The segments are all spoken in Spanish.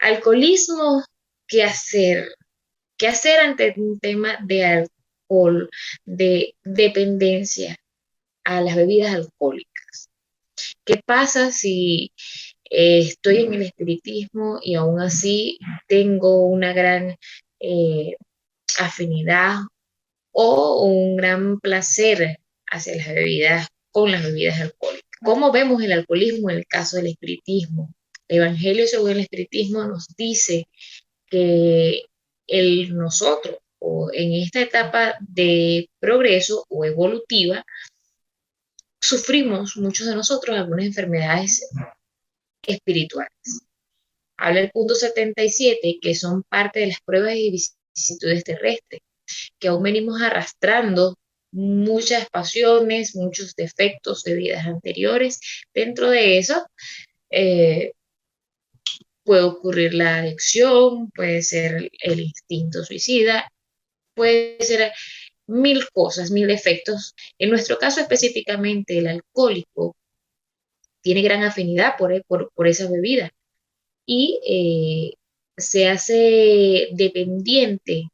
Alcoholismo, ¿qué hacer? ¿Qué hacer ante un tema de alcohol, de dependencia a las bebidas alcohólicas? ¿Qué pasa si estoy en el espiritismo y aún así tengo una gran eh, afinidad o un gran placer hacia las bebidas, con las bebidas alcohólicas? ¿Cómo vemos el alcoholismo en el caso del espiritismo? El Evangelio según el espiritismo nos dice que nosotros, o en esta etapa de progreso o evolutiva, sufrimos muchos de nosotros algunas enfermedades espirituales. Habla el punto 77, que son parte de las pruebas y vicisitudes terrestres, que aún venimos arrastrando muchas pasiones, muchos defectos de vidas anteriores. Dentro de eso, eh, puede ocurrir la adicción, puede ser el instinto suicida, puede ser mil cosas, mil efectos. En nuestro caso específicamente, el alcohólico tiene gran afinidad por esa bebida y se hace dependiente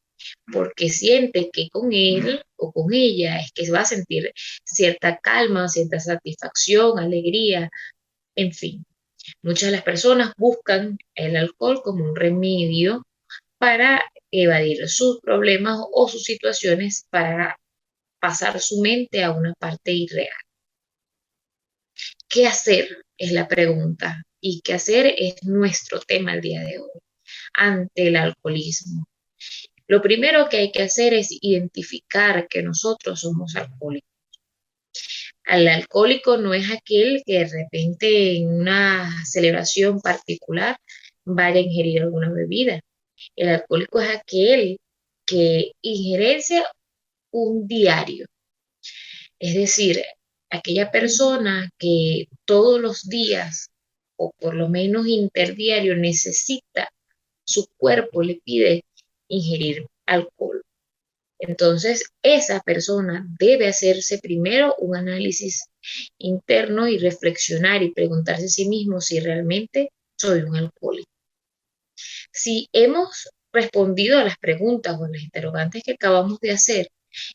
porque siente que con él o con ella es que va a sentir cierta calma, cierta satisfacción, alegría, en fin. Muchas de las personas buscan el alcohol como un remedio para evadir sus problemas o sus situaciones, para pasar su mente a una parte irreal. ¿Qué hacer? Es la pregunta. Y qué hacer es nuestro tema el día de hoy ante el alcoholismo. Lo primero que hay que hacer es identificar que nosotros somos alcohólicos. El alcohólico no es aquel que de repente en una celebración particular vaya a ingerir alguna bebida. El alcohólico es aquel que ingerencia un diario. Es decir, aquella persona que todos los días o por lo menos interdiario necesita, su cuerpo le pide ingerir alcohol. Entonces, esa persona debe hacerse primero un análisis interno y reflexionar y preguntarse a sí mismo si realmente soy un alcohólico. Si hemos respondido a las preguntas o a las interrogantes que acabamos de hacer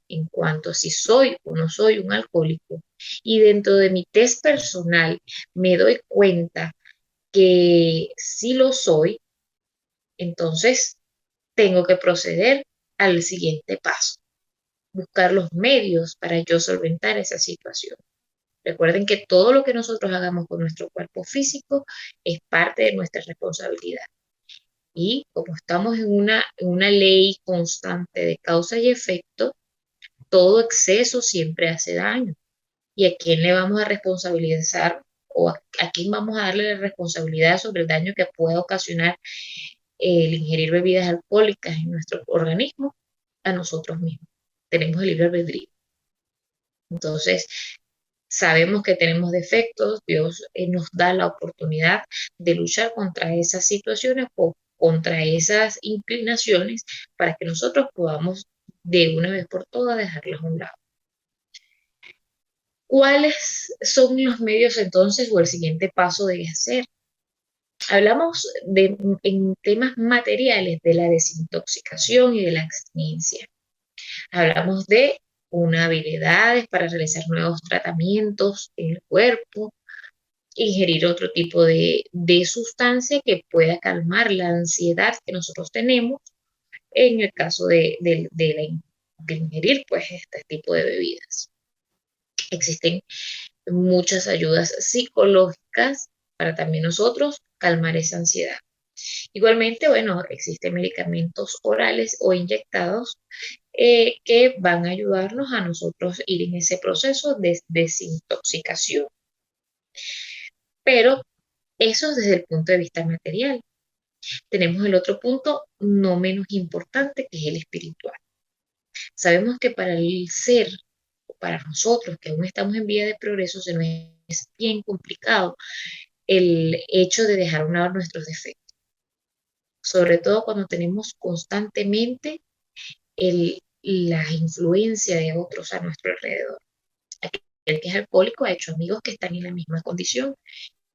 en cuanto a si soy o no soy un alcohólico, y dentro de mi test personal me doy cuenta que sí lo soy, entonces tengo que proceder al siguiente paso, buscar los medios para yo solventar esa situación. Recuerden que todo lo que nosotros hagamos con nuestro cuerpo físico es parte de nuestra responsabilidad. Y como estamos en una ley constante de causa y efecto, todo exceso siempre hace daño. ¿Y a quién le vamos a responsabilizar o a quién vamos a darle la responsabilidad sobre el daño que pueda ocasionar el ingerir bebidas alcohólicas en nuestro organismo? A nosotros mismos. Tenemos el libre albedrío. Entonces, sabemos que tenemos defectos, Dios nos da la oportunidad de luchar contra esas situaciones o contra esas inclinaciones para que nosotros podamos de una vez por todas dejarlas a un lado. ¿Cuáles son los medios entonces o el siguiente paso de hacer? Hablamos en temas materiales de la desintoxicación y de la abstinencia. Hablamos de una habilidades para realizar nuevos tratamientos en el cuerpo, ingerir otro tipo de sustancia que pueda calmar la ansiedad que nosotros tenemos en el caso de ingerir pues este tipo de bebidas. Existen muchas ayudas psicológicas para también nosotros calmar esa ansiedad. Igualmente, bueno, existen medicamentos orales o inyectados que van a ayudarnos a nosotros ir en ese proceso de desintoxicación. Pero eso es desde el punto de vista material. Tenemos el otro punto no menos importante, que es el espiritual. Sabemos que para el ser, para nosotros que aún estamos en vía de progreso, se nos es bien complicado el hecho de dejar a un lado nuestros defectos, sobre todo cuando tenemos constantemente la influencia de otros a nuestro alrededor. Aquel que es alcohólico ha hecho amigos que están en la misma condición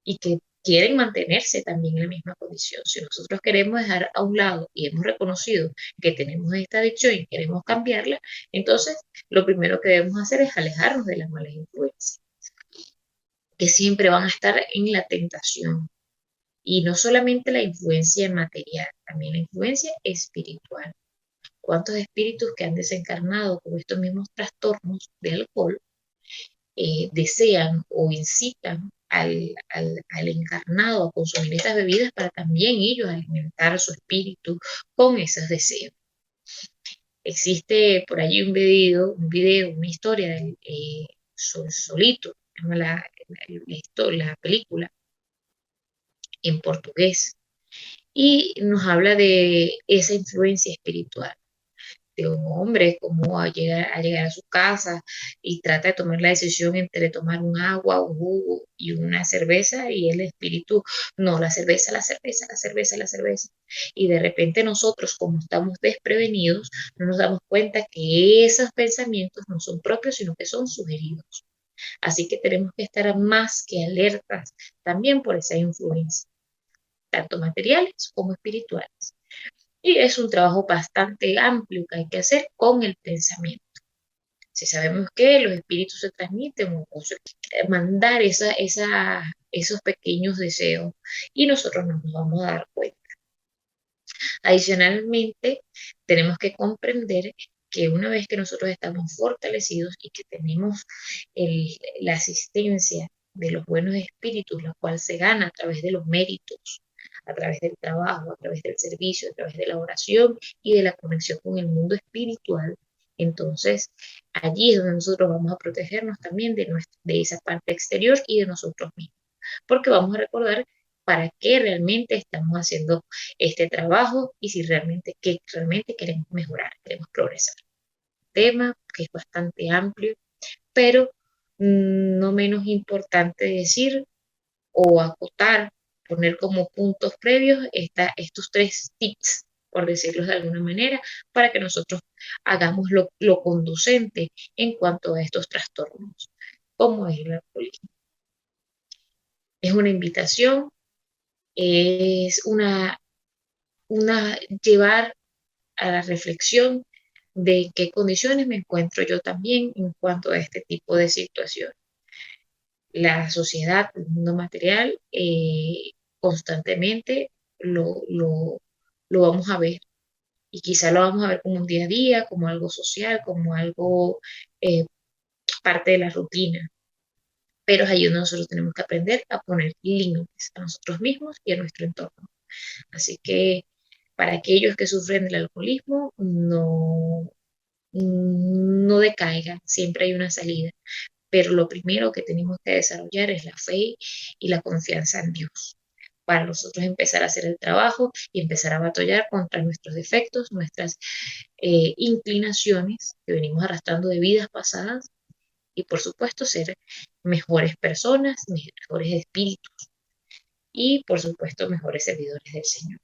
y que quieren mantenerse también en la misma condición. Si nosotros queremos dejar a un lado y hemos reconocido que tenemos esta adicción y queremos cambiarla, entonces lo primero que debemos hacer es alejarnos de las malas influencias, que siempre van a estar en la tentación. Y no solamente la influencia material, también la influencia espiritual. ¿Cuántos espíritus que han desencarnado con estos mismos trastornos de alcohol desean o incitan al encarnado a consumir estas bebidas para también ellos alimentar su espíritu con esos deseos? Existe por allí una historia del Solito, la película en portugués, y nos habla de esa influencia espiritual de un hombre, como a llegar a su casa y trata de tomar la decisión entre tomar un agua, un jugo y una cerveza, y el espíritu, no, la cerveza, la cerveza, la cerveza, la cerveza. Y de repente nosotros, como estamos desprevenidos, no nos damos cuenta que esos pensamientos no son propios, sino que son sugeridos. Así que tenemos que estar más que alertas también por esa influencia, tanto materiales como espirituales. Y es un trabajo bastante amplio que hay que hacer con el pensamiento. Si sabemos que los espíritus se transmiten, mandar esos pequeños deseos y nosotros no nos vamos a dar cuenta. Adicionalmente, tenemos que comprender que una vez que nosotros estamos fortalecidos y que tenemos la asistencia de los buenos espíritus, la cual se gana a través de los méritos, a través del trabajo, a través del servicio, a través de la oración y de la conexión con el mundo espiritual, entonces allí es donde nosotros vamos a protegernos también de esa parte exterior y de nosotros mismos, porque vamos a recordar para qué realmente estamos haciendo este trabajo y si realmente queremos mejorar, queremos progresar. Tema que es bastante amplio, pero no menos importante decir o acotar, poner como puntos previos estos 3 tips, por decirlo de alguna manera, para que nosotros hagamos lo conducente en cuanto a estos trastornos, como es el alcoholismo. Es una invitación, es una llevar a la reflexión de qué condiciones me encuentro yo también en cuanto a este tipo de situación. La sociedad, el mundo material, constantemente lo vamos a ver y quizá lo vamos a ver como un día a día, como algo social, como algo eh, parte de la rutina, pero es ahí donde nosotros tenemos que aprender a poner límites a nosotros mismos y a nuestro entorno. Así que para aquellos que sufren del alcoholismo, no decaigan, siempre hay una salida, pero lo primero que tenemos que desarrollar es la fe y la confianza en Dios, para nosotros empezar a hacer el trabajo y empezar a batallar contra nuestros defectos, nuestras inclinaciones que venimos arrastrando de vidas pasadas y por supuesto ser mejores personas, mejores espíritus y por supuesto mejores servidores del Señor.